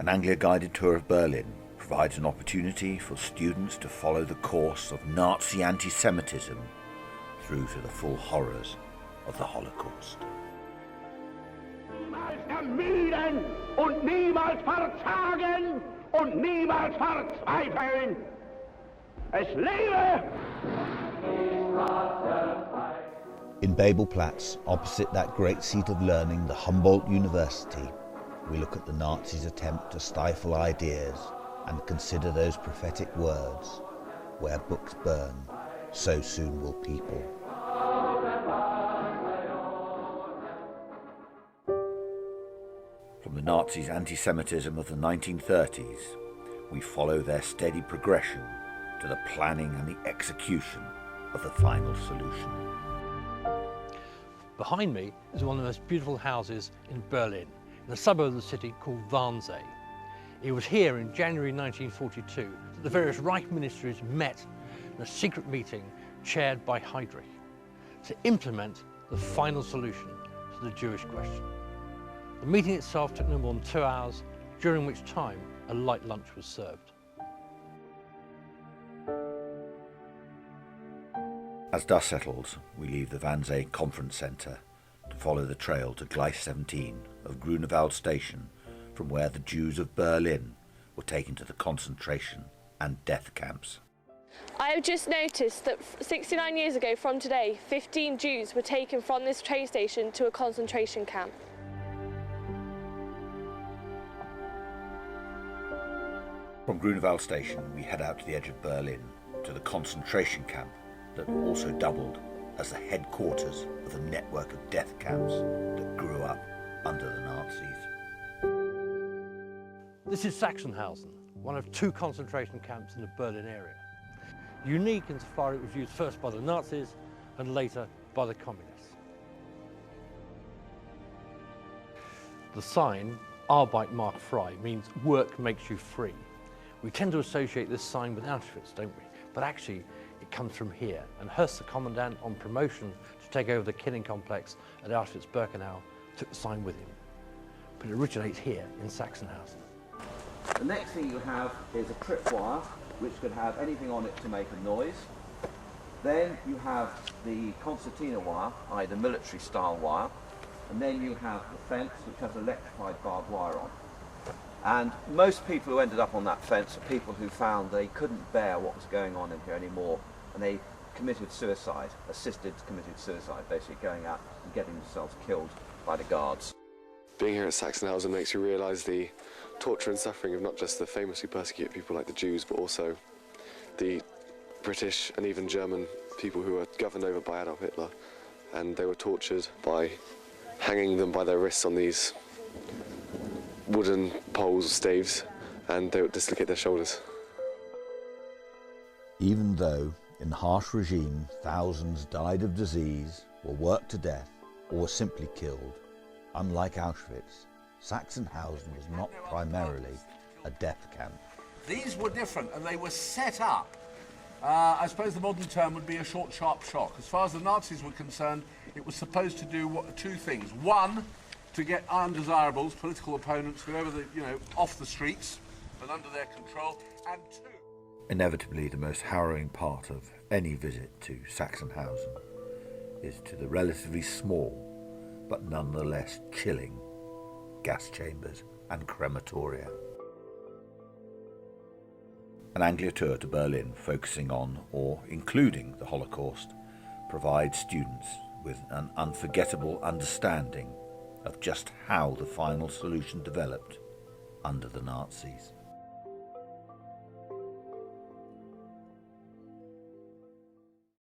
An Anglia guided tour of Berlin provides an opportunity for students to follow the course of Nazi anti-Semitism through to the full horrors of the Holocaust. Niemals ermüden und niemals verzagen und niemals verzweifeln. Es lebe! In Babelplatz, opposite that great seat of learning, the Humboldt University, we look at the Nazis' attempt to stifle ideas and consider those prophetic words, where books burn, so soon will people. From the Nazis' anti-Semitism of the 1930s, we follow their steady progression to the planning and the execution of the final solution. Behind me is one of the most beautiful houses in Berlin, in a suburb of the city called Wannsee. It was here in January 1942 that the various Reich ministries met in a secret meeting chaired by Heydrich to implement the final solution to the Jewish question. The meeting itself took no more than 2 hours, during which time a light lunch was served. As dust settles, we leave the Wannsee Conference Centre to follow the trail to Gleis 17 of Grunewald Station, from where the Jews of Berlin were taken to the concentration and death camps. I have just noticed that 69 years ago from today, 15 Jews were taken from this train station to a concentration camp. From Grunewald Station, we head out to the edge of Berlin, to the concentration camp that also doubled as the headquarters of the network of death camps that grew up under the Nazis. This is Sachsenhausen, one of 2 concentration camps in the Berlin area. Unique insofar it was used first by the Nazis and later by the communists. The sign, Arbeit macht frei, means work makes you free. We tend to associate this sign with Auschwitz, don't we? But actually, it comes from here. And Höss, the commandant, on promotion to take over the killing complex at Auschwitz-Birkenau, took the sign with him. But it originates here in Sachsenhausen. The next thing you have is a tripwire, which could have anything on it to make a noise. Then you have the concertina wire, i.e. the military style wire. And then you have the fence, which has electrified barbed wire on. And most people who ended up on that fence are people who found they couldn't bear what was going on in here anymore, and they committed suicide, committed suicide, basically going out and getting themselves killed by the guards. Being here at Sachsenhausen makes you realise the torture and suffering of not just the famously persecuted people like the Jews, but also the British and even German people who were governed over by Adolf Hitler, and they were tortured by hanging them by their wrists on these wooden poles or staves, and they would dislocate their shoulders. Even though, in the harsh regime, thousands died of disease, were worked to death, or were simply killed, unlike Auschwitz, Sachsenhausen was not primarily a death camp. These were different, and they were set up. I suppose the modern term would be a short, sharp shock. As far as the Nazis were concerned, it was supposed to do 2 things. One, to get undesirables, political opponents, whoever, off the streets and under their control, and 2... Inevitably, the most harrowing part of any visit to Sachsenhausen is to the relatively small, but nonetheless chilling, gas chambers and crematoria. An Anglia tour to Berlin focusing on, or including, the Holocaust provides students with an unforgettable understanding of just how the final solution developed under the Nazis.